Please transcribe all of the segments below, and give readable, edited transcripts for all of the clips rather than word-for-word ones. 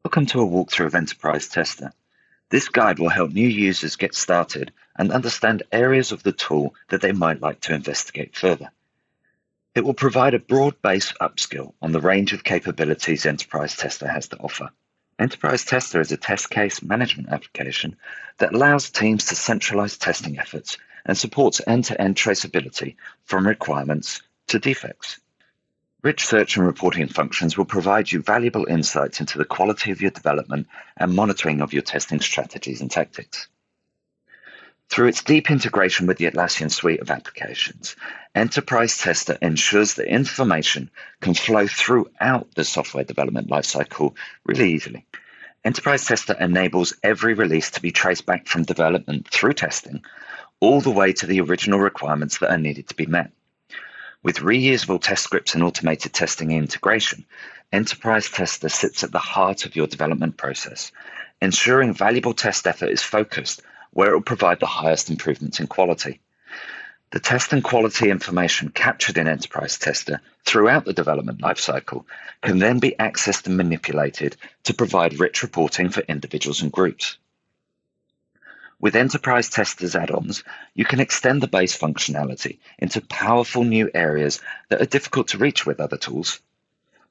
Welcome to a walkthrough of Enterprise Tester. This guide will help new users get started and understand areas of the tool that they might like to investigate further. It will provide a broad-based upskill on the range of capabilities Enterprise Tester has to offer. Enterprise Tester is a test case management application that allows teams to centralize testing efforts and supports end-to-end traceability from requirements to defects. Rich search and reporting functions will provide you valuable insights into the quality of your development and monitoring of your testing strategies and tactics. Through its deep integration with the Atlassian suite of applications, Enterprise Tester ensures that information can flow throughout the software development lifecycle really easily. Enterprise Tester enables every release to be traced back from development through testing, all the way to the original requirements that are needed to be met. With reusable test scripts and automated testing integration, Enterprise Tester sits at the heart of your development process, ensuring valuable test effort is focused where it will provide the highest improvements in quality. The test and quality information captured in Enterprise Tester throughout the development lifecycle can then be accessed and manipulated to provide rich reporting for individuals and groups. With Enterprise Tester's add-ons, you can extend the base functionality into powerful new areas that are difficult to reach with other tools.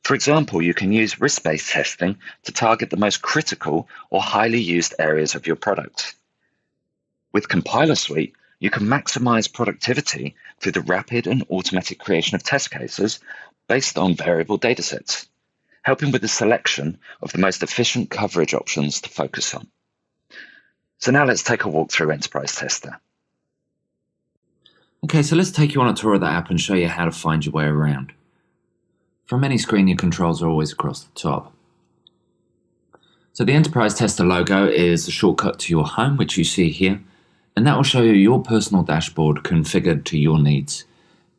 For example, you can use risk-based testing to target the most critical or highly used areas of your products. With Compiler Suite, you can maximize productivity through the rapid and automatic creation of test cases based on variable datasets, helping with the selection of the most efficient coverage options to focus on. So now let's take a walk through Enterprise Tester. Okay, so let's take you on a tour of the app and show you how to find your way around. From any screen, your controls are always across the top. So the Enterprise Tester logo is a shortcut to your home, which you see here, and that will show you your personal dashboard configured to your needs.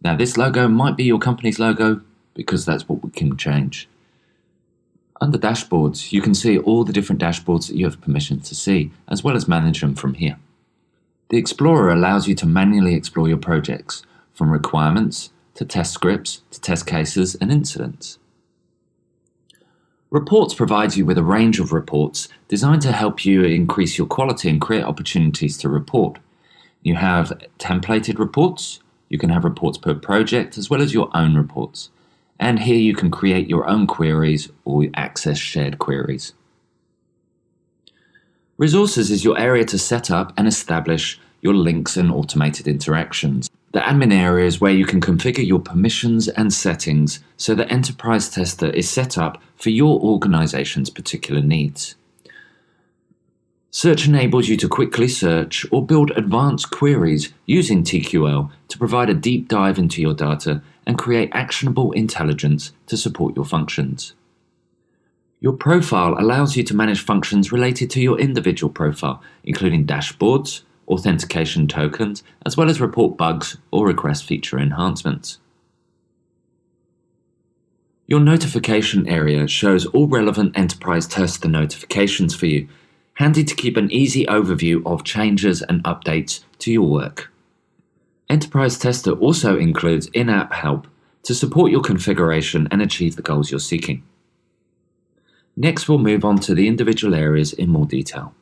Now this logo might be your company's logo because that's what we can change. Under dashboards, you can see all the different dashboards that you have permission to see, as well as manage them from here. The Explorer allows you to manually explore your projects, from requirements to test scripts to test cases and incidents. Reports provides you with a range of reports designed to help you increase your quality and create opportunities to report. You have templated reports, you can have reports per project, as well as your own reports. And here you can create your own queries or access shared queries. Resources is your area to set up and establish your links and automated interactions. The admin area is where you can configure your permissions and settings so that Enterprise Tester is set up for your organization's particular needs. Search enables you to quickly search or build advanced queries using TQL to provide a deep dive into your data and create actionable intelligence to support your functions. Your profile allows you to manage functions related to your individual profile, including dashboards, authentication tokens, as well as report bugs or request feature enhancements. Your notification area shows all relevant Enterprise Tester notifications for you, handy to keep an easy overview of changes and updates to your work. Enterprise Tester also includes in-app help to support your configuration and achieve the goals you're seeking. Next, we'll move on to the individual areas in more detail.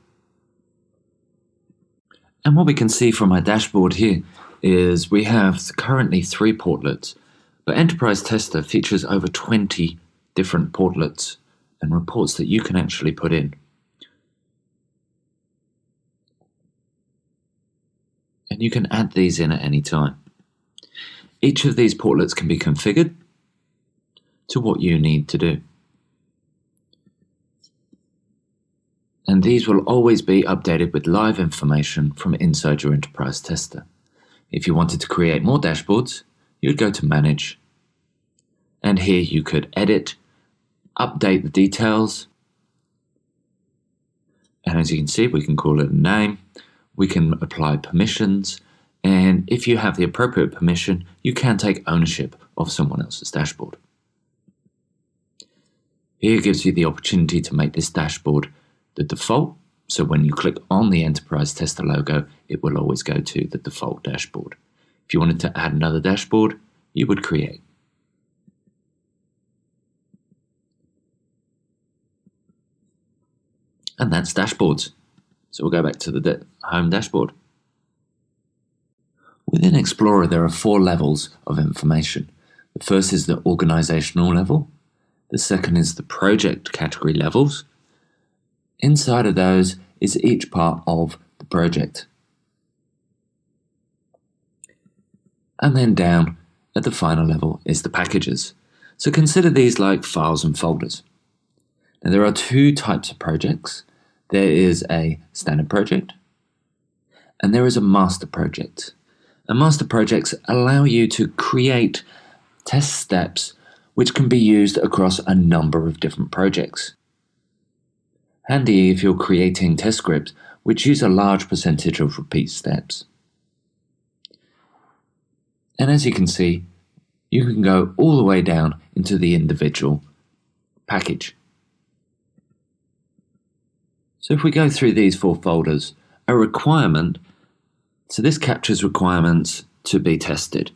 And what we can see from our dashboard here is we have currently 3 portlets, but Enterprise Tester features over 20 different portlets and reports that you can actually put in. And you can add these in at any time. Each of these portlets can be configured to what you need to do. And these will always be updated with live information from inside your Enterprise Tester. If you wanted to create more dashboards, you'd go to Manage. And here you could edit, update the details. And as you can see, we can call it a name. We can apply permissions, and if you have the appropriate permission, you can take ownership of someone else's dashboard. Here gives you the opportunity to make this dashboard the default, so when you click on the Enterprise Tester logo, it will always go to the default dashboard. If you wanted to add another dashboard, you would create. And that's dashboards. So we'll go back to the home dashboard. Within Explorer, there are 4 levels of information. The first is the organizational level. The second is the project category levels. Inside of those is each part of the project. And then down at the final level is the packages. So consider these like files and folders. Now there are 2 types of projects. There is a standard project and there is a master project. And master projects allow you to create test steps which can be used across a number of different projects. Handy if you're creating test scripts which use a large percentage of repeat steps. And as you can see, you can go all the way down into the individual package. So if we go through these 4 folders, a requirement, so this captures requirements to be tested.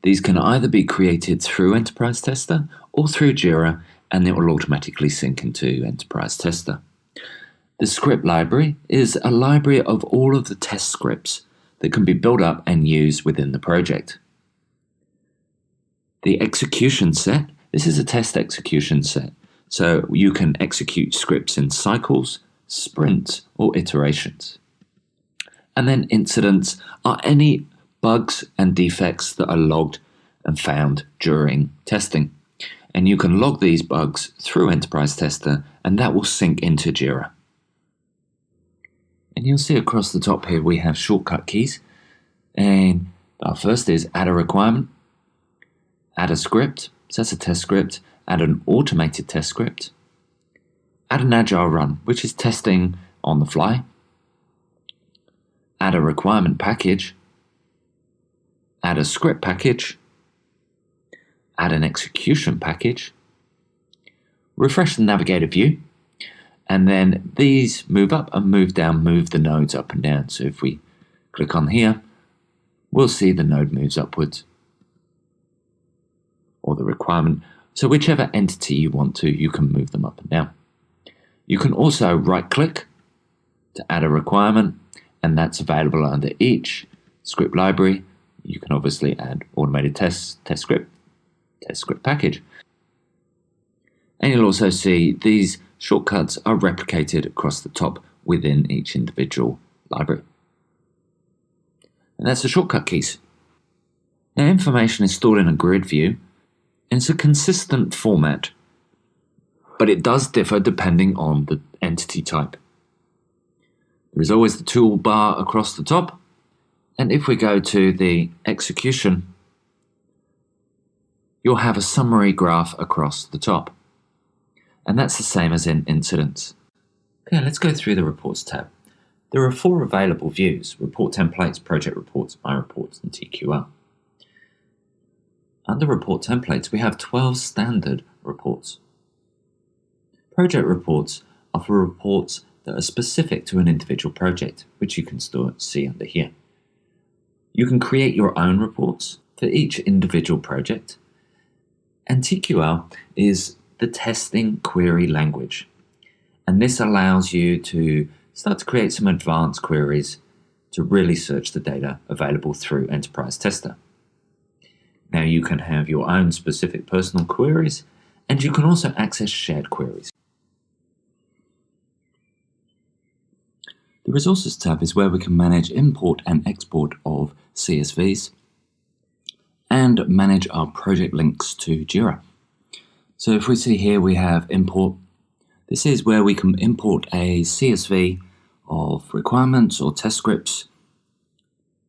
These can either be created through Enterprise Tester or through Jira, and it will automatically sync into Enterprise Tester. The script library is a library of all of the test scripts that can be built up and used within the project. The execution set, this is a test execution set, so you can execute scripts in cycles, sprints, or iterations. And then incidents are any bugs and defects that are logged and found during testing. And you can log these bugs through Enterprise Tester, and that will sync into Jira. And you'll see across the top here we have shortcut keys. And our first is add a requirement, add a script, so that's a test script, add an automated test script, add an Agile Run, which is testing on the fly, add a requirement package, add a script package, add an execution package, refresh the navigator view, and then these move up and move down, move the nodes up and down. So if we click on here, we'll see the node moves upwards, or the requirement. So whichever entity you want to, you can move them up and down. You can also right-click to add a requirement, and that's available under each script library. You can obviously add automated test script package. And you'll also see these shortcuts are replicated across the top within each individual library. And that's the shortcut keys. Now, information is stored in a grid view, and it's a consistent format, but it does differ depending on the entity type. There is always the toolbar across the top, and if we go to the execution, you'll have a summary graph across the top. And that's the same as in incidents. Okay, let's go through the Reports tab. There are 4 available views: Report Templates, Project Reports, My Reports, and TQL. Under Report Templates, we have 12 standard reports. Project Reports are for reports that are specific to an individual project, which you can see under here. You can create your own reports for each individual project. And TQL is the testing query language. And this allows you to start to create some advanced queries to really search the data available through Enterprise Tester. Now you can have your own specific personal queries, and you can also access shared queries. The Resources tab is where we can manage import and export of CSVs and manage our project links to Jira. So if we see here we have import, this is where we can import a CSV of requirements or test scripts.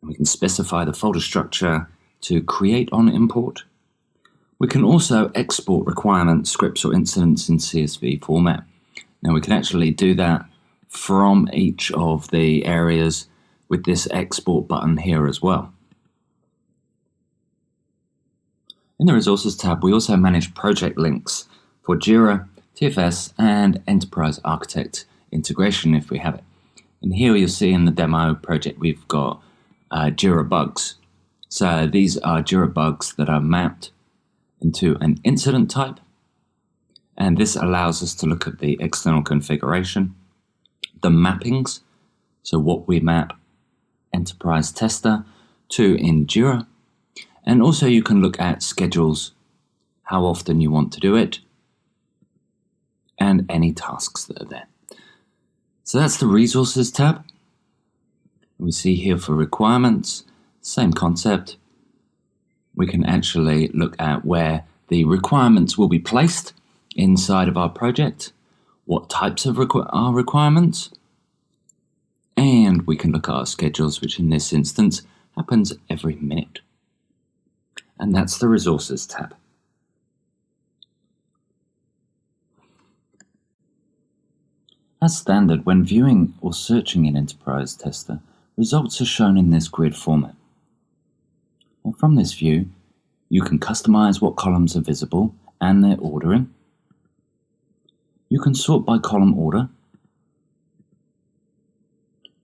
We can specify the folder structure to create on import. We can also export requirements, scripts or incidents in CSV format. Now we can actually do that from each of the areas with this export button here as well. In the Resources tab, we also manage project links for Jira, TFS, and Enterprise Architect integration if we have it. And here you'll see in the demo project we've got Jira bugs. So these are Jira bugs that are mapped into an incident type, and this allows us to look at the external configuration the mappings, so what we map Enterprise Tester to in Jira. And also you can look at schedules, how often you want to do it, and any tasks that are there. So that's the Resources tab. We see here for requirements, same concept. We can actually look at where the requirements will be placed inside of our project, what types of our requirements, and we can look at our schedules, which in this instance happens every minute. And that's the Resources tab. As standard, when viewing or searching in Enterprise Tester, results are shown in this grid format. Now from this view, you can customize what columns are visible and their ordering. You can sort by column order.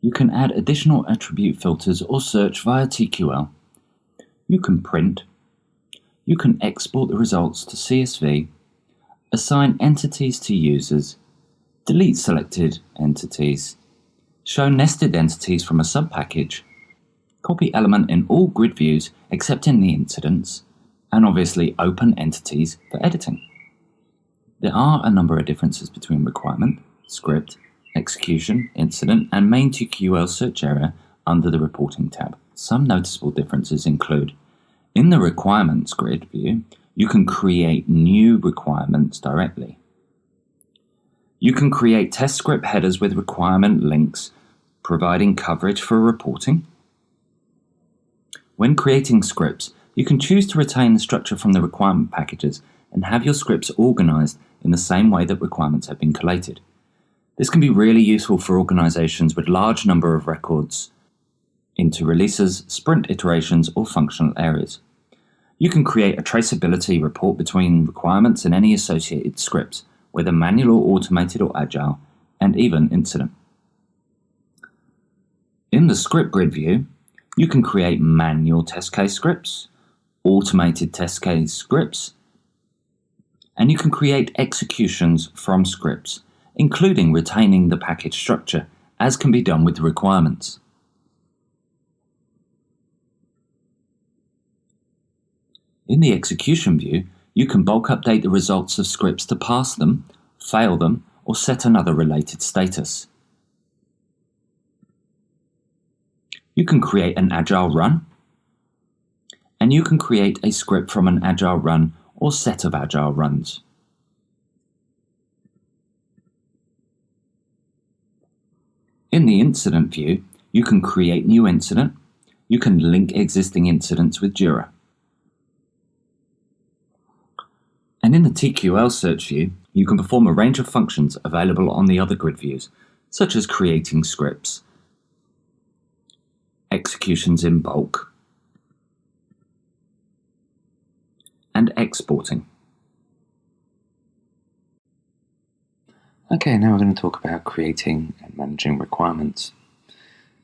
You can add additional attribute filters or search via TQL. You can print. You can export the results to CSV, assign entities to users, delete selected entities, show nested entities from a subpackage, copy element in all grid views except in the incidents, and obviously open entities for editing. There are a number of differences between requirement, script, execution, incident, and main TQL search area under the reporting tab. Some noticeable differences include, in the requirements grid view, you can create new requirements directly. You can create test script headers with requirement links, providing coverage for reporting. When creating scripts, you can choose to retain the structure from the requirement packages and have your scripts organized in the same way that requirements have been collated. This can be really useful for organizations with large number of records into releases, sprint iterations, or functional areas. You can create a traceability report between requirements and any associated scripts, whether manual or automated or agile, and even incident. In the script grid view, you can create manual test case scripts, automated test case scripts, and you can create executions from scripts, including retaining the package structure, as can be done with requirements. In the execution view, you can bulk update the results of scripts to pass them, fail them, or set another related status. You can create an Agile Run, and you can create a script from an Agile Run or set of Agile Runs. In the incident view, you can create new incident. You can link existing incidents with Jira. And in the TQL search view, you can perform a range of functions available on the other grid views, such as creating scripts, executions in bulk, and exporting. Okay, now we're going to talk about creating and managing requirements.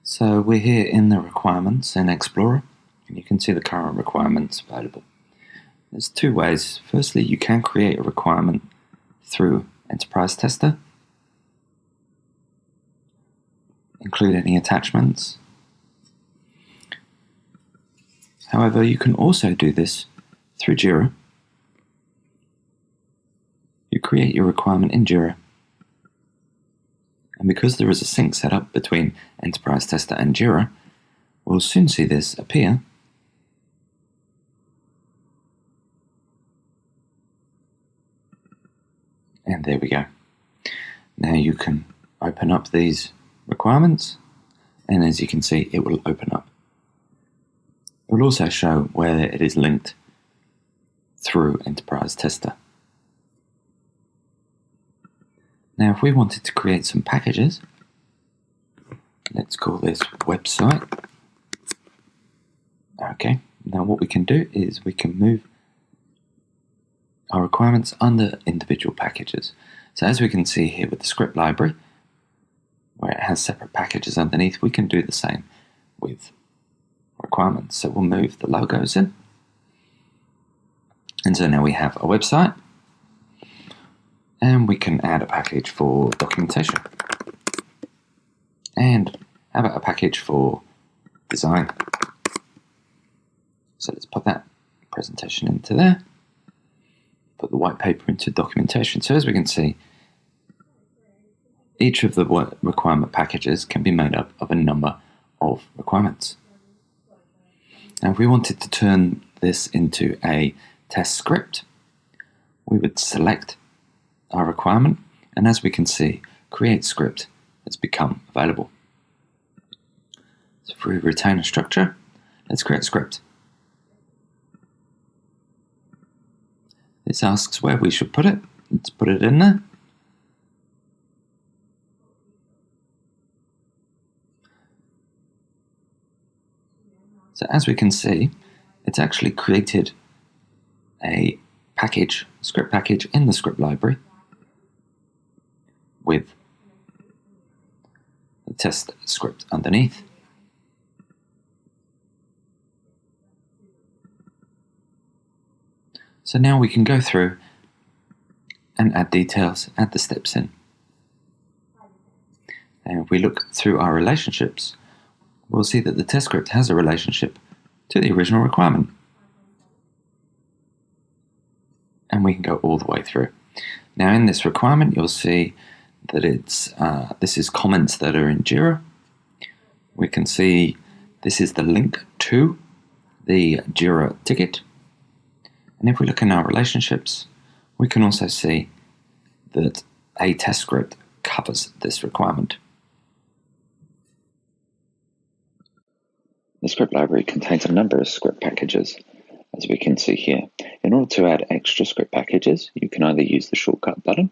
So we're here in the requirements in Explorer, and you can see the current requirements available. There's two ways. Firstly, you can create a requirement through Enterprise Tester, include any attachments. However, you can also do this through Jira. You create your requirement in Jira, and because there is a sync set up between Enterprise Tester and Jira, we'll soon see this appear. And there we go. Now you can open up these requirements, and as you can see, it will open up. It will also show where it is linked through Enterprise Tester. Now, if we wanted to create some packages, let's call this website. Okay, now what we can do is we can move our requirements under individual packages. So as we can see here with the script library, where it has separate packages underneath, we can do the same with requirements. So we'll move the logos in. And so now we have a website, and we can add a package for documentation. And how about a package for design? So let's put that presentation into there. Put the white paper into documentation. So as we can see, each of the requirement packages can be made up of a number of requirements. Now, if we wanted to turn this into a test script, we would select our requirement, and as we can see, create script has become available. So if we retain a structure, let's create a script. This asks where we should put it. Let's put it in there. So as we can see, it's actually created a package, script package in the script library with the test script underneath. So now we can go through and add details, add the steps in. And if we look through our relationships, we'll see that the test script has a relationship to the original requirement. And we can go all the way through. Now in this requirement, you'll see that this is comments that are in Jira. We can see this is the link to the Jira ticket. And if we look in our relationships, we can also see that a test script covers this requirement. The script library contains a number of script packages, as we can see here. In order to add extra script packages, you can either use the shortcut button,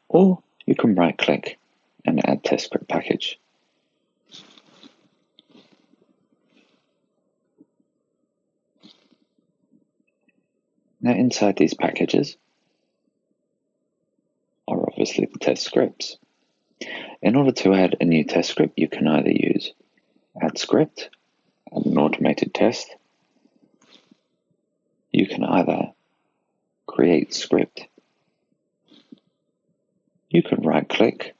or you can right-click and add test script package. Now inside these packages are obviously the test scripts. In order to add a new test script, you can either use add script, add an automated test. You can either create script. You can right click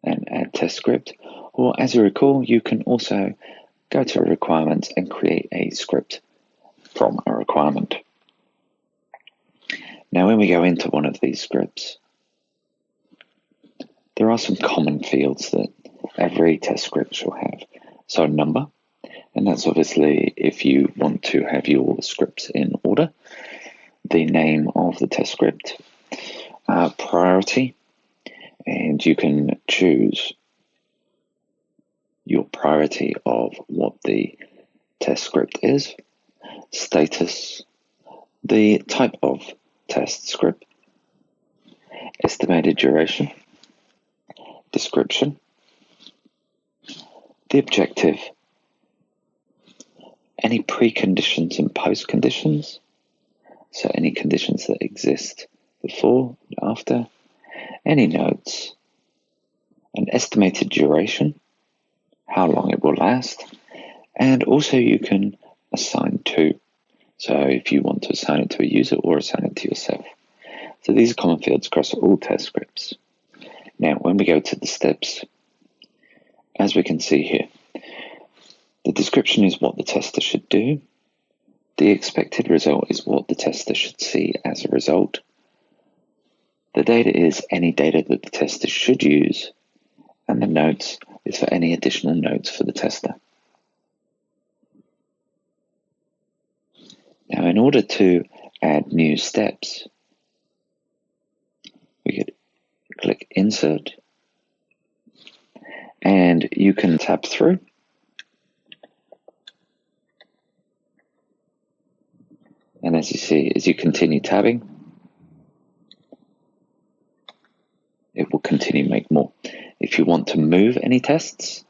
and add test script, or as you recall, you can also go to requirements and create a script from a requirement. Now when we go into one of these scripts, there are some common fields that every test script shall have. So number, and that's obviously if you want to have your scripts in order. The name of the test script, priority, and you can choose your priority of what the test script is, status, the type of test script, estimated duration, description, the objective, any preconditions and post-conditions, so any conditions that exist before and after, any notes, an estimated duration, how long it will last, and also you can assign to. So if you want to assign it to a user or assign it to yourself. So these are common fields across all test scripts. Now when we go to the steps, as we can see here, the description is what the tester should do. The expected result is what the tester should see as a result. The data is any data that the tester should use, and the notes is for any additional notes for the tester. Now, in order to add new steps, we could click Insert, and you can tab through. And as you see, as you continue tabbing, it will continue to make more. If you want to move any tests,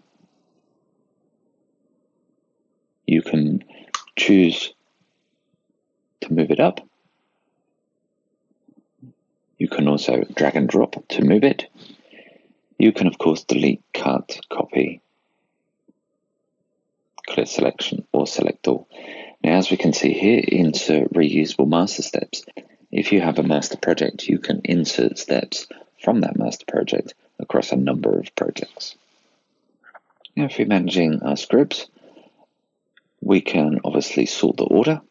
you can choose to move it up. You can also drag and drop to move it. You can, of course, delete, cut, copy, clear selection, or select all. Now, as we can see here, insert reusable master steps. If you have a master project, you can insert steps from that master project across a number of projects. Now, if we're managing our scripts, we can obviously sort the order.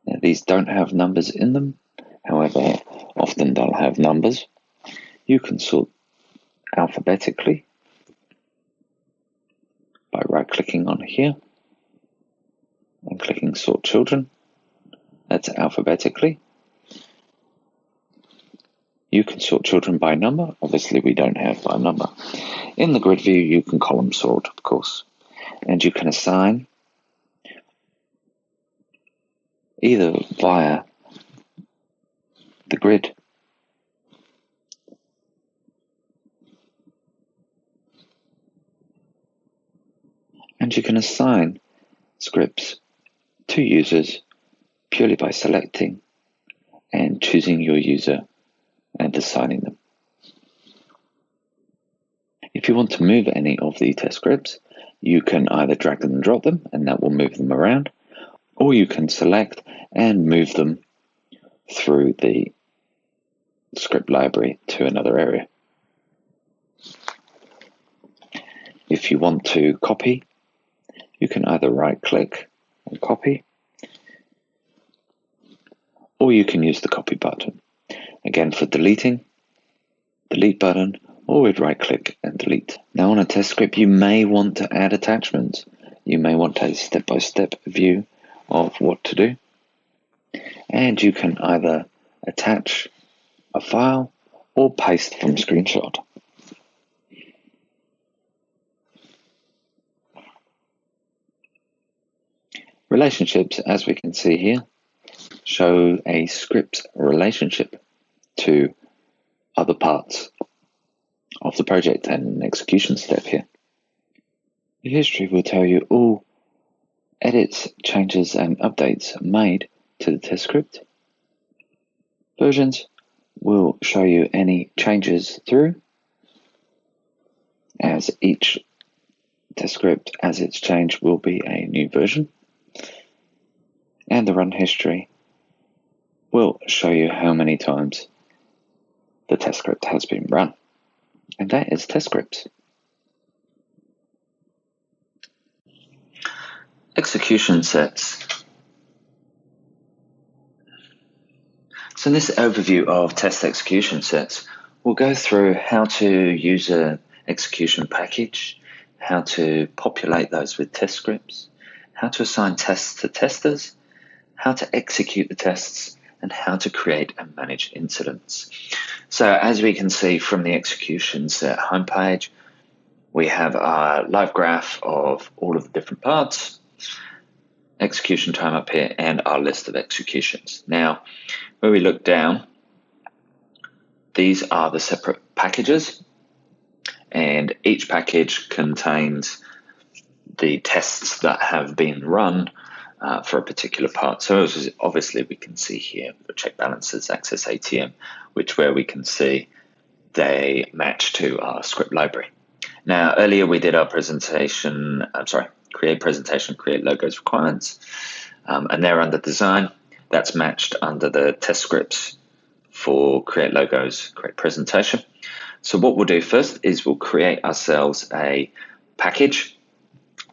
Now, these don't have numbers in them. However, often they'll have numbers. You can sort alphabetically by right-clicking on here and clicking Sort Children. That's alphabetically. You can sort children by number. Obviously, we don't have by number. In the grid view, you can column sort, of course. And you can assign either via the grid and you can assign scripts to users purely by selecting and choosing your user and assigning them. If you want to move any of the test scripts, you can either drag them and drop them, and that will move them around, or you can select and move them through the script library to another area. If you want to copy, you can either right-click and copy, or you can use the copy button. Again, for deleting, delete button, or we'd right-click and delete. Now on a test script, you may want to add attachments. You may want a step-by-step view of what to do. And you can either attach a file or paste from screenshot. Relationships, as we can see here, show a script's relationship to other parts of the project and an execution step here. The history will tell you all edits, changes, and updates made to the test script. Versions will show you any changes through, as each test script, as it's changed, will be a new version. And the run history will show you how many times the test script has been run. And that is test scripts. Execution sets. So in this overview of test execution sets, we'll go through how to use an execution package, how to populate those with test scripts, how to assign tests to testers, how to execute the tests, and how to create and manage incidents. So as we can see from the execution set homepage, we have our live graph of all of the different parts, execution time up here, and our list of executions. Now, when we look down, these are the separate packages, and each package contains the tests that have been run for a particular part. So obviously we can see here the check balances, access ATM, where we can see they match to our script library. Now earlier we did our presentation, create presentation, create logos requirements, and they're under design. That's matched under the test scripts for create logos, create presentation. So what we'll do first is we'll create ourselves a package.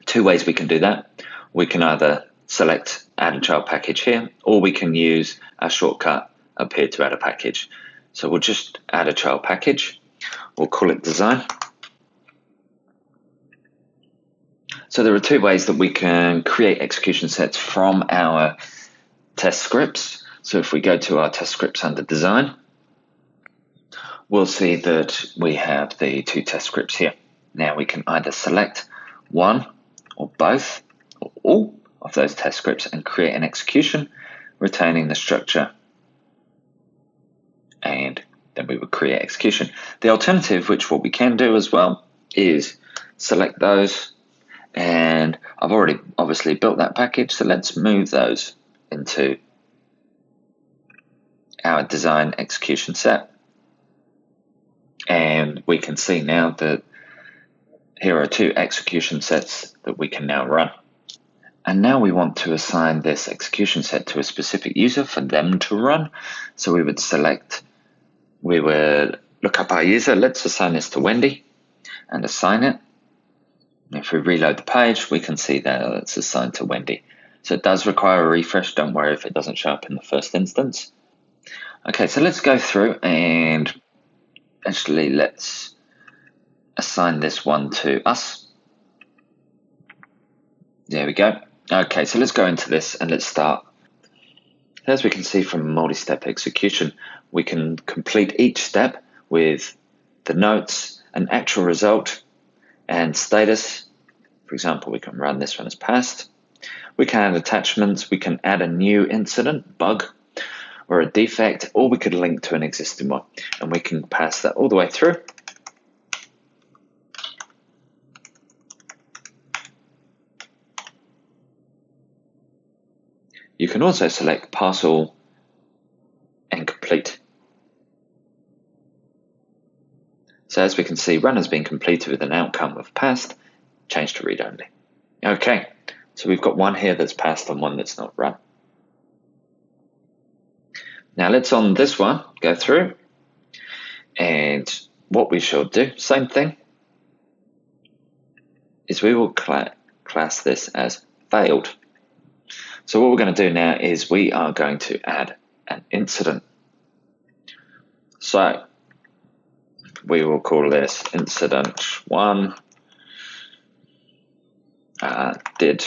Two ways we can do that. We can either select add a child package here, or we can use a shortcut up here to add a package. So we'll just add a child package. We'll call it design. So there are two ways that we can create execution sets from our test scripts. So if we go to our test scripts under design, we'll see that we have the two test scripts here. Now we can either select one or both or all of those test scripts and create an execution, retaining the structure, and then we would create execution. The alternative, which what we can do as well, is select those, and I've already obviously built that package, so let's move those into our design execution set. And we can see now that here are two execution sets that we can now run. And now we want to assign this execution set to a specific user for them to run. So we would look up our user. Let's assign this to Wendy and assign it. If we reload the page, we can see that it's assigned to Wendy. So it does require a refresh. Don't worry if it doesn't show up in the first instance. Okay, so let's go through and actually let's assign this one to us. There we go. Okay, so let's go into this and let's start. As we can see from multi-step execution, we can complete each step with the notes, an actual result, and status. For example, we can run this one as passed. We can add attachments, we can add a new incident, bug, or a defect, or we could link to an existing one, and we can pass that all the way through. You can also select pass all and complete. So as we can see, run has been completed with an outcome of passed, changed to read only. Okay, so we've got one here that's passed and one that's not run. Now let's on this one go through, and what we shall do, same thing, is we will class this as failed. So what we're going to do now is we are going to add an incident. So we will call this incident 1 did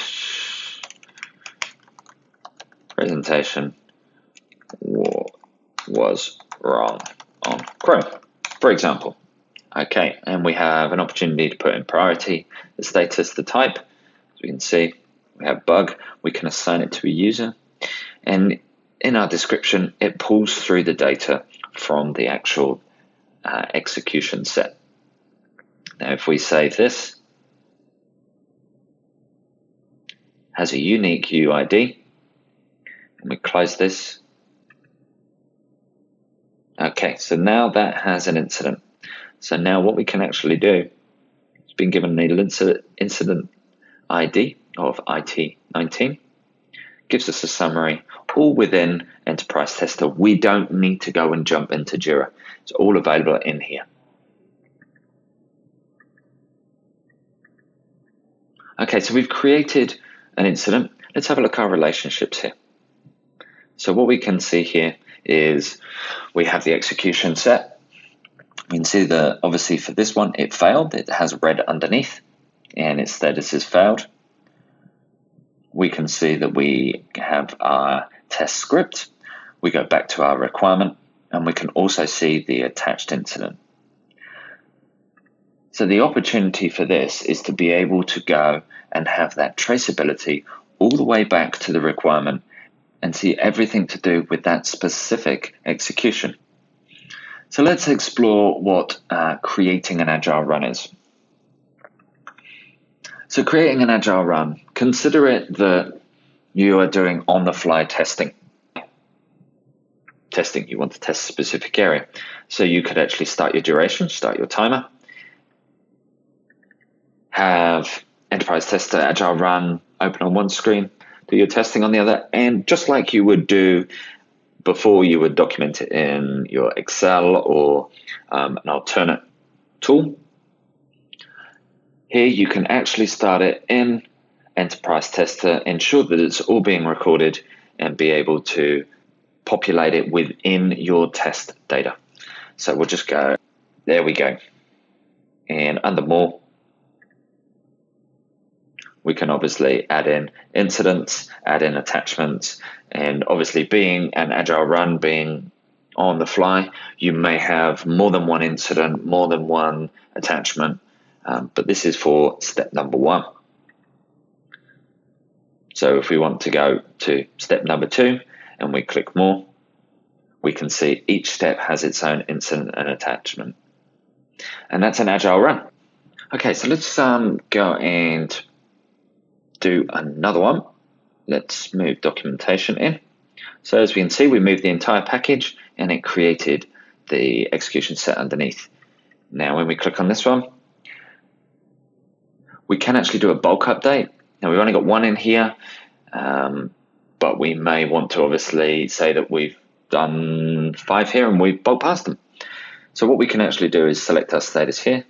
presentation was wrong on Chrome, for example. Okay, and we have an opportunity to put in priority, the status, the type. As we can see, we have bug, we can assign it to a user, and in our description, it pulls through the data from the actual execution set. Now, if we save this, has a unique UID, and we close this. Okay, so now that has an incident. So now what we can actually do, it's been given an incident ID of IT19, gives us a summary, all within Enterprise Tester. We don't need to go and jump into Jira. It's all available in here. Okay, so we've created an incident. Let's have a look at our relationships here. So what we can see here is we have the execution set. You can see that obviously for this one, it failed. It has red underneath and its status is failed. We can see that we have our test script. We go back to our requirement and we can also see the attached incident. So the opportunity for this is to be able to go and have that traceability all the way back to the requirement and see everything to do with that specific execution. So let's explore what creating an Agile Run is. So creating an Agile Run, consider it that you are doing on-the-fly testing. You want to test a specific area. So you could actually start your duration, start your timer, have Enterprise Tester, Agile Run open on one screen, do your testing on the other, and just like you would do before, you would document it in your Excel or an alternate tool. Here you can actually start it in Enterprise Tester, ensure that it's all being recorded, and be able to populate it within your test data. So we'll just go, there we go. And under more, we can obviously add in incidents, add in attachments, and obviously being an Agile Run, being on the fly, you may have more than one incident, more than one attachment, but this is for step number 1. So if we want to go to step number 2 and we click more, we can see each step has its own incident and attachment. And that's an Agile Run. Okay, so let's go and do another one. Let's move documentation in. So as we can see, we moved the entire package and it created the execution set underneath. Now when we click on this one, we can actually do a bulk update. Now we've only got one in here, but we may want to obviously say that we've done 5 here and we've bulk passed them. So what we can actually do is select our status here,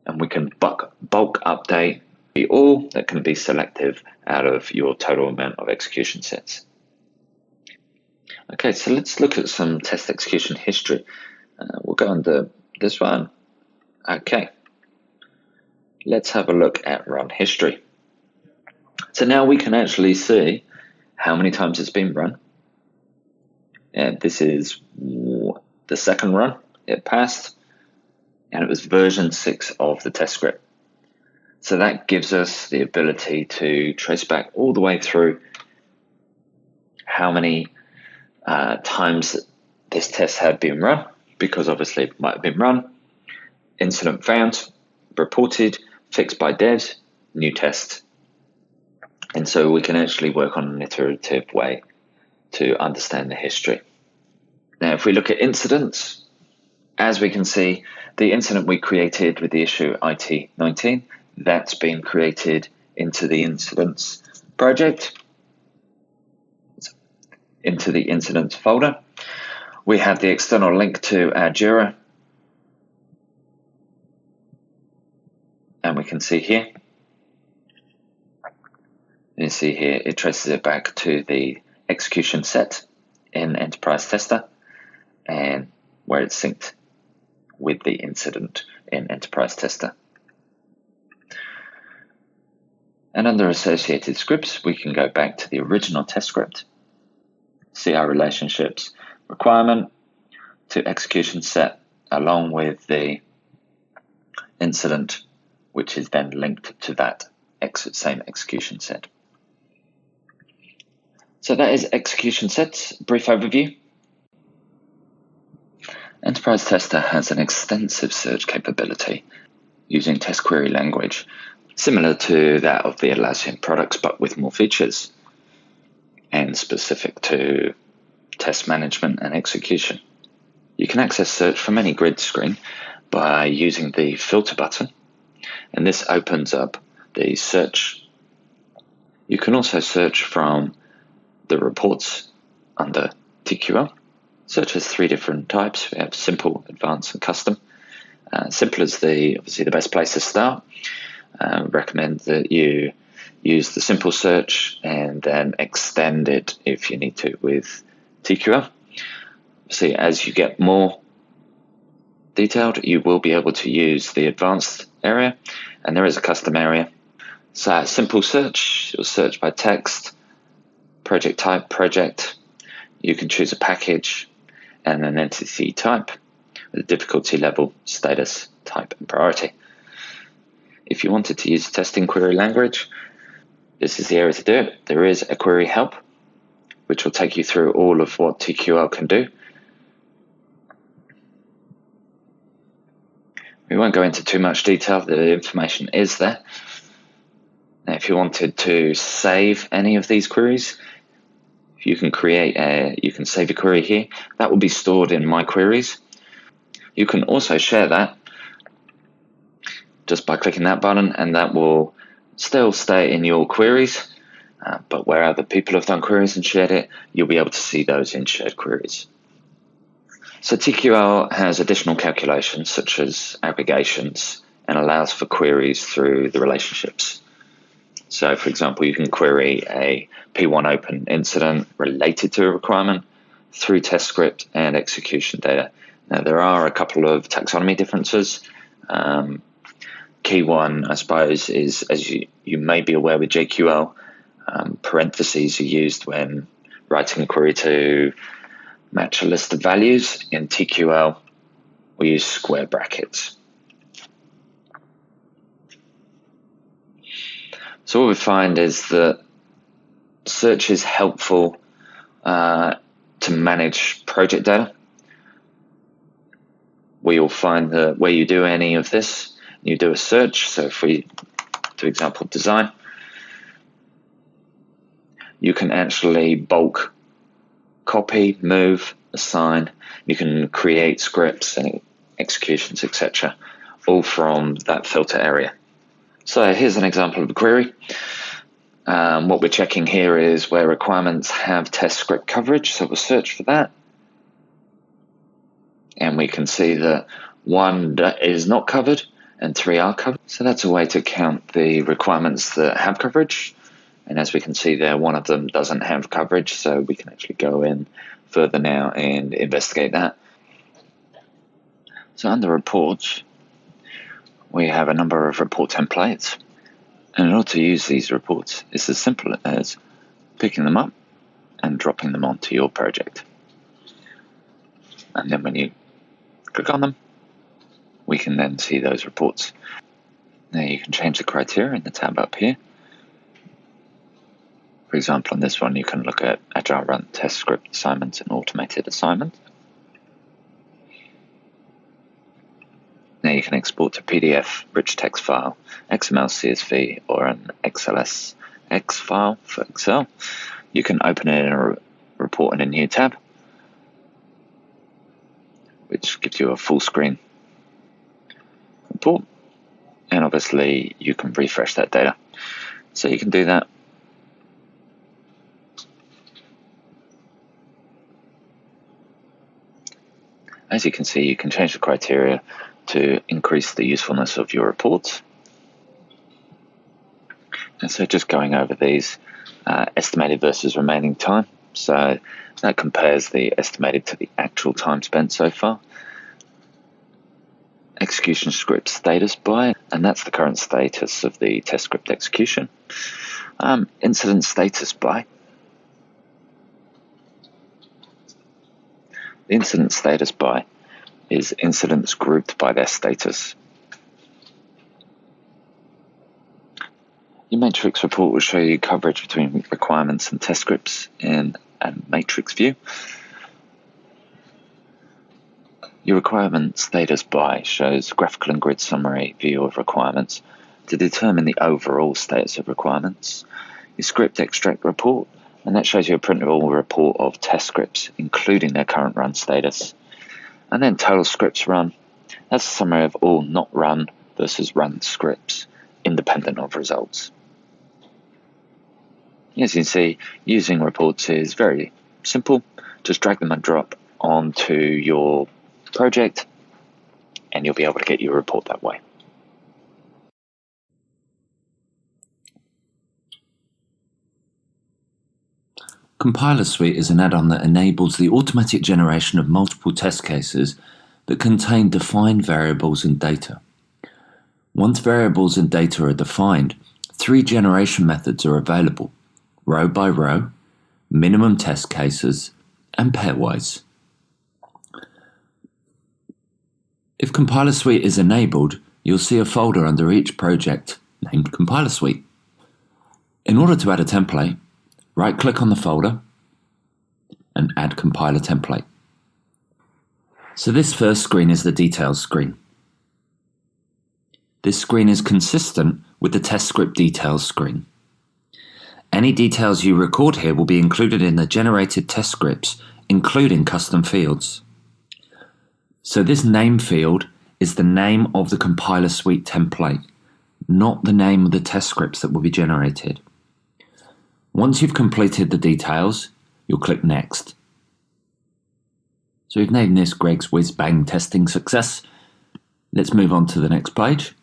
and we update, be all that can be selective out of your total amount of execution sets. Okay, so let's look at some test execution history. We'll go under this one. Okay, let's have a look at run history. So now we can actually see how many times it's been run. And this is the second run. It passed, and it was version 6 of the test script. So that gives us the ability to trace back all the way through how many times this test had been run, because obviously it might have been run, incident found, reported, fixed by devs, new test. And so we can actually work on an iterative way to understand the history. Now, if we look at incidents, as we can see, the incident we created with the issue IT19, that's been created into the incidents project, into the incidents folder. We have the external link to our Jira, and we can see here, you see here, it traces it back to the execution set in Enterprise Tester, and where it's synced with the incident in Enterprise Tester. And under associated scripts, we can go back to the original test script, see our relationships, requirement to execution set, along with the incident, which is then linked to that same execution set. So that is execution sets, brief overview. Enterprise Tester has an extensive search capability using test query language, similar to that of the Atlassian products, but with more features and specific to test management and execution. You can access search from any grid screen by using the filter button, and this opens up the search. You can also search from the reports under TQL. Search has 3 different types. We have simple, advanced, and custom. Simple is obviously the best place to start. Recommend that you use the simple search and then extend it if you need to with TQL. See, as you get more detailed, you will be able to use the advanced area, and there is a custom area. So simple search, you'll search by text, project type, project. You can choose a package and an entity type with difficulty level, status, type, and priority. If you wanted to use testing query language, this is the area to do it. There is a query help, which will take you through all of what TQL can do. We won't go into too much detail. The information is there. Now, if you wanted to save any of these queries, you can save a query here. That will be stored in My Queries. You can also share that just by clicking that button, and that will still stay in your queries, but where other people have done queries and shared it, you'll be able to see those in shared queries. So TQL has additional calculations such as aggregations and allows for queries through the relationships. So for example, you can query a P1 open incident related to a requirement through test script and execution data. Now there are a couple of taxonomy differences. Key one, I suppose, is, as you may be aware with JQL, parentheses are used when writing a query to match a list of values. In TQL, we use square brackets. So what we find is that search is helpful to manage project data. We will find that where you do any of this, you do a search. So if we do example design, you can actually bulk copy, move, assign. You can create scripts and executions, etc., all from that filter area. So here's an example of a query. What we're checking here is where requirements have test script coverage. So we'll search for that. And we can see that one that is not covered and 3 are covered. So that's a way to count the requirements that have coverage. And as we can see there, one of them doesn't have coverage, so we can actually go in further now and investigate that. So under reports, we have a number of report templates. And in order to use these reports, it's as simple as picking them up and dropping them onto your project. And then when you click on them, we can then see those reports. Now you can change the criteria in the tab up here. For example, on this one, you can look at Agile Run test script assignments and automated assignments. Now you can export to PDF, rich text file, XML CSV, or an XLSX file for Excel. You can open it in a report in a new tab, which gives you a full screen report. And obviously you can refresh that data. So you can do that. As you can see, you can change the criteria to increase the usefulness of your reports. And so just going over these, estimated versus remaining time. So that compares the estimated to the actual time spent so far. Execution script status by, and that's the current status of the test script execution. Incident status by. The incident status by is incidents grouped by their status. Your matrix report will show you coverage between requirements and test scripts in a matrix view. Your requirement status by shows graphical and grid summary view of requirements to determine the overall status of requirements. Your script extract report, and that shows you a printable report of test scripts, including their current run status. And then total scripts run, that's a summary of all not run versus run scripts, independent of results. As you can see, using reports is very simple. Just drag them and drop onto your project, and you'll be able to get your report that way. Compiler Suite is an add-on that enables the automatic generation of multiple test cases that contain defined variables and data. Once variables and data are defined, 3 generation methods are available: row by row, minimum test cases, and pairwise. If Compiler Suite is enabled, you'll see a folder under each project named Compiler Suite. In order to add a template, right-click on the folder and add compiler template. So this first screen is the details screen. This screen is consistent with the test script details screen. Any details you record here will be included in the generated test scripts, including custom fields. So this name field is the name of the Compiler Suite template, not the name of the test scripts that will be generated. Once you've completed the details, you'll click Next. So we've named this Greg's Whiz Bang Testing Success. Let's move on to the next page.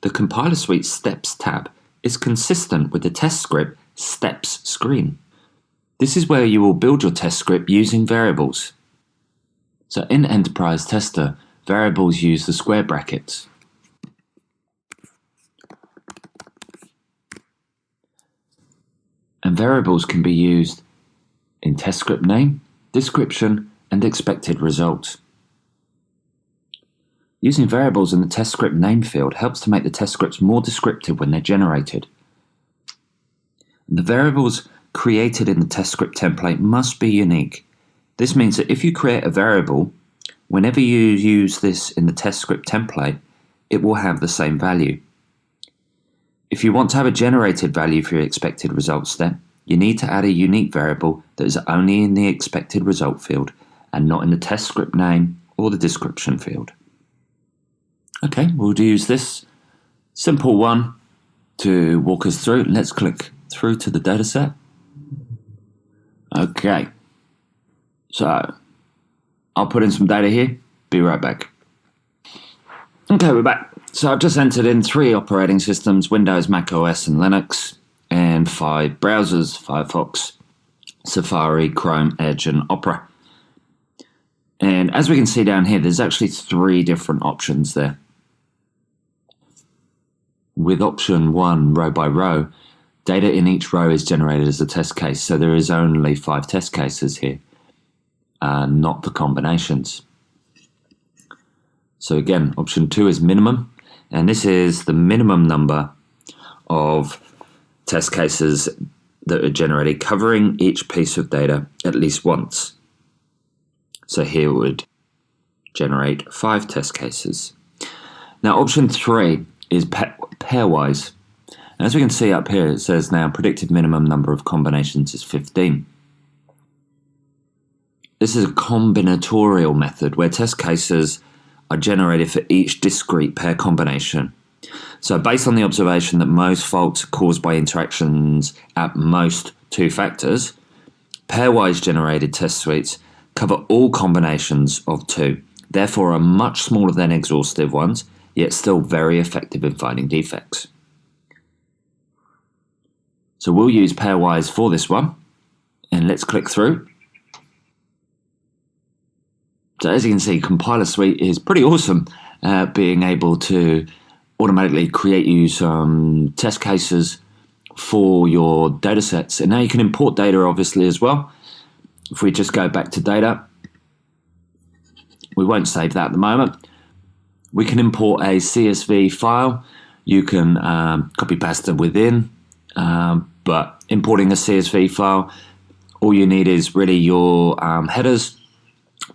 The Compiler Suite Steps tab is consistent with the test script Steps screen. This is where you will build your test script using variables. So in Enterprise Tester, variables use the square brackets. And variables can be used in test script name, description, and expected result. Using variables in the test script name field helps to make the test scripts more descriptive when they're generated. And the variables created in the test script template must be unique. This means that if you create a variable, whenever you use this in the test script template, it will have the same value. If you want to have a generated value for your expected result step, you need to add a unique variable that is only in the expected result field and not in the test script name or the description field. Okay, we'll use this simple one to walk us through. Let's click through to the dataset. Okay, so I'll put in some data here, be right back. Okay, we're back. So I've just entered in 3 operating systems, Windows, Mac OS and Linux, and 5 browsers, Firefox, Safari, Chrome, Edge and Opera. And as we can see down here, there's actually 3 different options there. With option 1, row by row, data in each row is generated as a test case, so there is only 5 test cases here, not the combinations. So again, option 2 is minimum, and this is the minimum number of test cases that are generated covering each piece of data at least once. So here it would generate 5 test cases. Now option 3 is pairwise. As we can see up here, it says now predicted minimum number of combinations is 15. This is a combinatorial method where test cases are generated for each discrete pair combination. So based on the observation that most faults are caused by interactions at most 2 factors, pairwise generated test suites cover all combinations of 2, therefore are much smaller than exhaustive ones, yet still very effective in finding defects. So we'll use pairwise for this one, and let's click through. So as you can see, Compiler Suite is pretty awesome at being able to automatically create you some test cases for your data sets. And now you can import data obviously as well. If we just go back to data, we won't save that at the moment. We can import a CSV file. You can copy paste it within, but importing a CSV file, all you need is really your headers,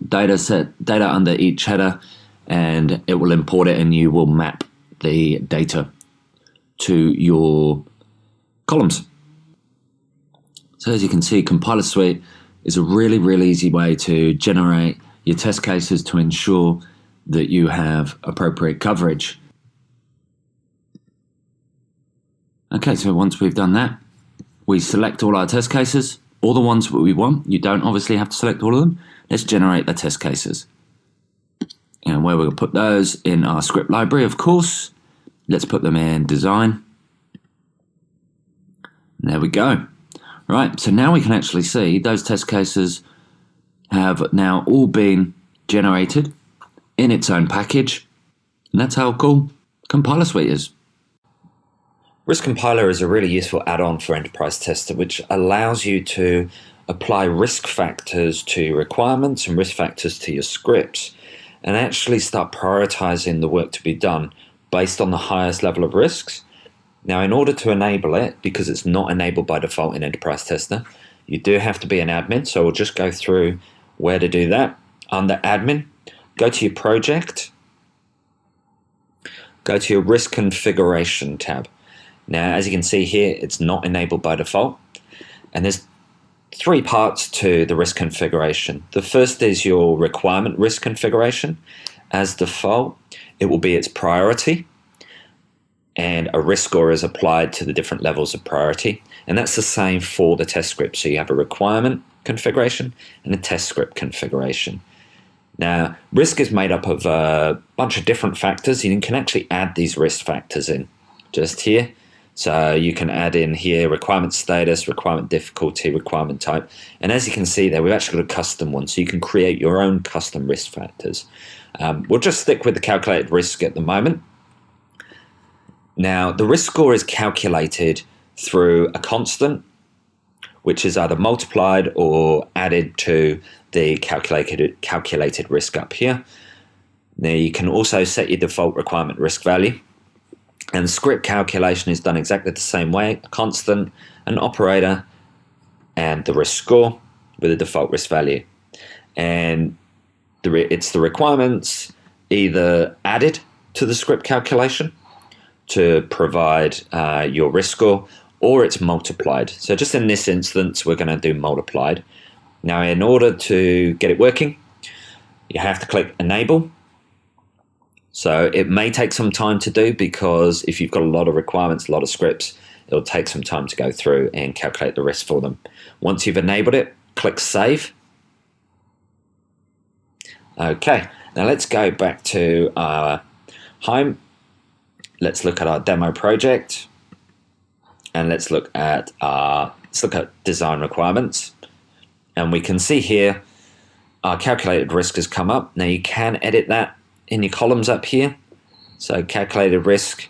data under each header, and it will import it and you will map the data to your columns. So as you can see, Compiler Suite is a really, really easy way to generate your test cases to ensure that you have appropriate coverage. Okay, so once we've done that, we select all our test cases, all the ones that we want. You don't obviously have to select all of them. Let's generate the test cases. And where we'll put those in our script library, of course. Let's put them in design. There we go. Right, so now we can actually see those test cases have now all been generated in its own package. And that's how cool Compiler Suite is. Risk Compiler is a really useful add-on for Enterprise Tester, which allows you to apply risk factors to requirements and risk factors to your scripts, and actually start prioritizing the work to be done based on the highest level of risks. Now, in order to enable it, because it's not enabled by default in Enterprise Tester, you do have to be an admin. So we'll just go through where to do that. Under admin, go to your project, go to your risk configuration tab. Now, as you can see here, it's not enabled by default. And there's 3 parts to the risk configuration. The first is your requirement risk configuration. As default, it will be its priority, and a risk score is applied to the different levels of priority. And that's the same for the test script. So you have a requirement configuration and a test script configuration. Now, risk is made up of a bunch of different factors. You can actually add these risk factors in just here. So you can add in here requirement status, requirement difficulty, requirement type. And as you can see there, we've actually got a custom one. So you can create your own custom risk factors. We'll just stick with the calculated risk at the moment. Now, the risk score is calculated through a constant, which is either multiplied or added to the calculated risk up here. Now, you can also set your default requirement risk value. And script calculation is done exactly the same way, a constant, an operator, and the risk score with a default risk value. And it's the requirements either added to the script calculation to provide your risk score, or it's multiplied. So just in this instance, we're going to do multiplied. Now, in order to get it working, you have to click enable. So it may take some time to do, because if you've got a lot of requirements, a lot of scripts, it'll take some time to go through and calculate the risk for them. Once you've enabled it, click save. Okay, now let's go back to our Home, let's look at our demo project, and let's look at design requirements. And we can see here our calculated risk has come up. Now you can edit that in your columns up here. So calculated risk,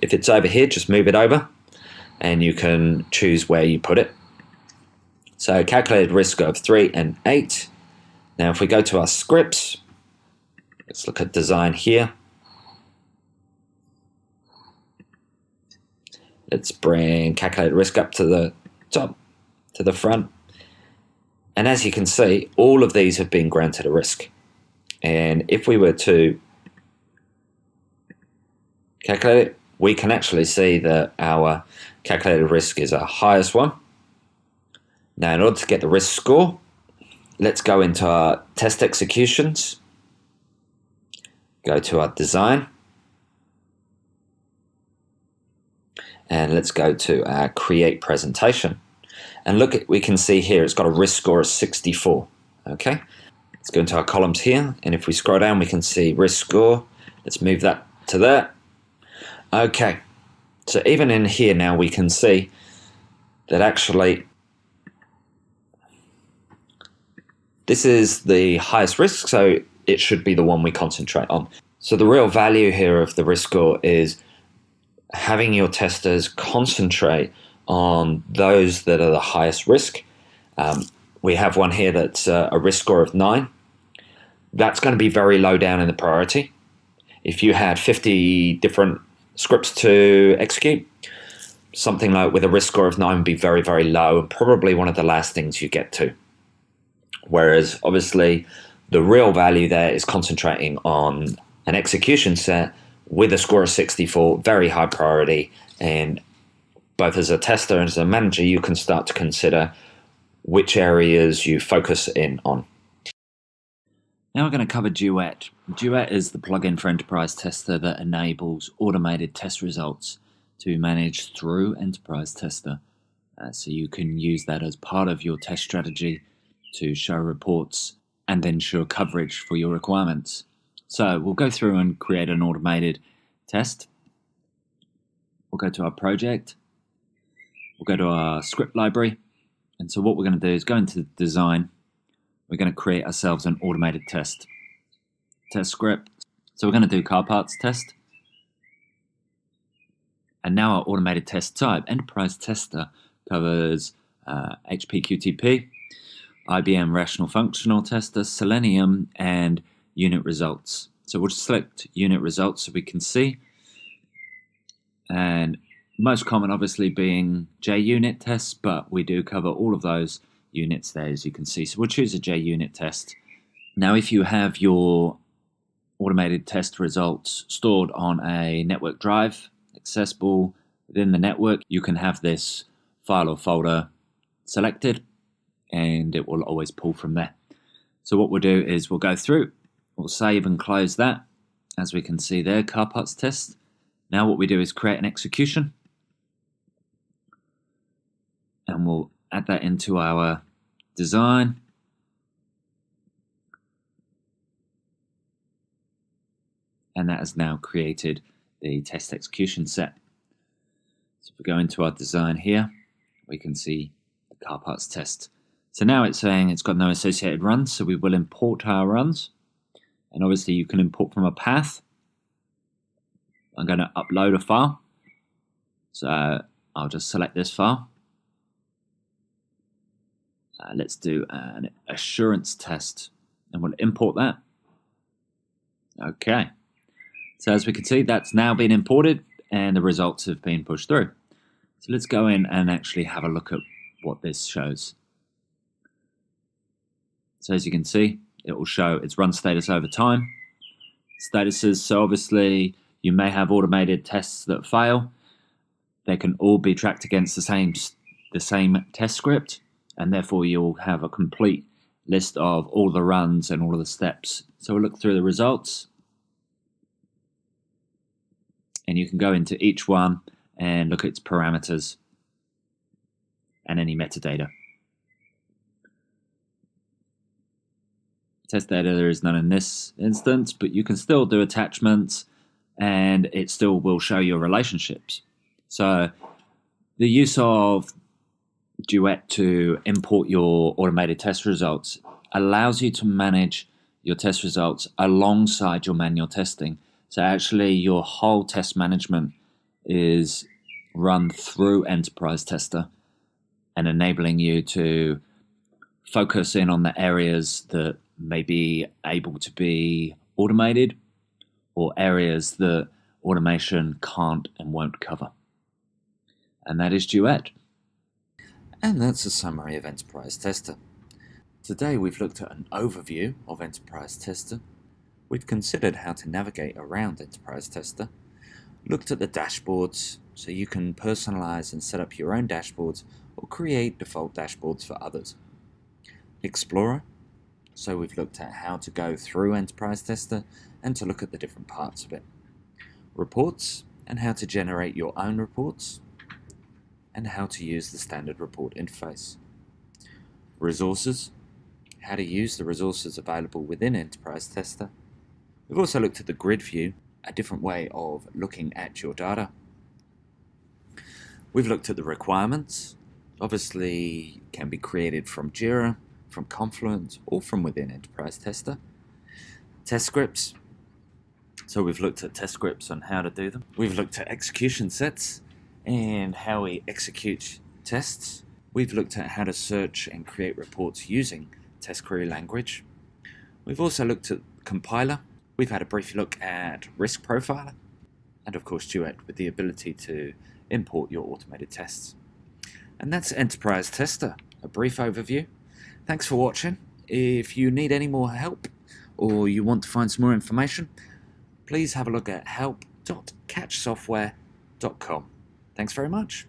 if it's over here, just move it over and you can choose where you put it. So calculated risk of 3 and 8. Now if we go to our scripts, let's look at design here. Let's bring calculated risk up to the top, to the front. And as you can see, all of these have been granted a risk. And if we were to calculate it, we can actually see that our calculated risk is our highest one. Now, in order to get the risk score, let's go into our test executions, go to our design, and let's go to our create presentation. And look, we can see here it's got a risk score of 64. Okay, let's go into our columns here, and if we scroll down, we can see risk score. Let's move that to there. Okay, so even in here now, we can see that actually this is the highest risk, so it should be the one we concentrate on. So the real value here of the risk score is having your testers concentrate on those that are the highest risk. We have one here that's a risk score of 9. That's going to be very low down in the priority. If you had 50 different scripts to execute, something like with a risk score of 9 would be very, very low and probably one of the last things you get to. Whereas obviously the real value there is concentrating on an execution set with a score of 64, very high priority, and both as a tester and as a manager, you can start to consider which areas you focus in on. Now we're going to cover Duet. Duet is the plugin for Enterprise Tester that enables automated test results to manage through Enterprise Tester. So you can use that as part of your test strategy to show reports and ensure coverage for your requirements. So we'll go through and create an automated test. We'll go to our project. We'll go to our script library. And so what we're going to do is go into design. We're going to create ourselves an automated test script. So we're going to do car parts test. And now our automated test type, Enterprise Tester, covers HPQTP, IBM Rational Functional Tester, Selenium, and unit results. So we'll select unit results so we can see. And most common obviously being JUnit tests, but we do cover all of those units there, as you can see. So we'll choose a JUnit test. Now, if you have your automated test results stored on a network drive, accessible within the network, you can have this file or folder selected, and it will always pull from there. So what we'll do is we'll go through, we'll save and close that. As we can see there, car parts test. Now what we do is create an execution, and we'll add that into our design. And that has now created the test execution set. So if we go into our design here, we can see the car parts test. So now it's saying it's got no associated runs, so we will import our runs. And obviously you can import from a path. I'm going to upload a file. So I'll just select this file. Let's do an assurance test, and we'll import that. Okay. So as we can see, that's now been imported and the results have been pushed through. So let's go in and actually have a look at what this shows. So as you can see, it will show its run status over time. Statuses, so obviously you may have automated tests that fail. They can all be tracked against the same test script, and therefore you'll have a complete list of all the runs and all of the steps. So we'll look through the results. And you can go into each one and look at its parameters and any metadata. Test data, there is none in this instance, but you can still do attachments and it still will show your relationships. So the use of Duet to import your automated test results allows you to manage your test results alongside your manual testing. So actually your whole test management is run through Enterprise Tester and enabling you to focus in on the areas that may be able to be automated or areas that automation can't and won't cover. And that is Duet. And that's a summary of Enterprise Tester. Today we've looked at an overview of Enterprise Tester. We've considered how to navigate around Enterprise Tester, looked at the dashboards so you can personalize and set up your own dashboards or create default dashboards for others. Explorer, so we've looked at how to go through Enterprise Tester and to look at the different parts of it. Reports, and how to generate your own reports, and how to use the standard report interface. Resources, how to use the resources available within Enterprise Tester. We've also looked at the grid view, a different way of looking at your data. We've looked at the requirements, obviously can be created from Jira, from Confluence, or from within Enterprise Tester. Test scripts, so we've looked at test scripts on how to do them. We've looked at execution sets and how we execute tests. We've looked at how to search and create reports using test query language. We've also looked at compiler. We've had a brief look at risk profiler, and of course Duet with the ability to import your automated tests. And that's Enterprise Tester, a brief overview. Thanks for watching. If you need any more help or you want to find some more information, please have a look at help.catchsoftware.com. Thanks very much.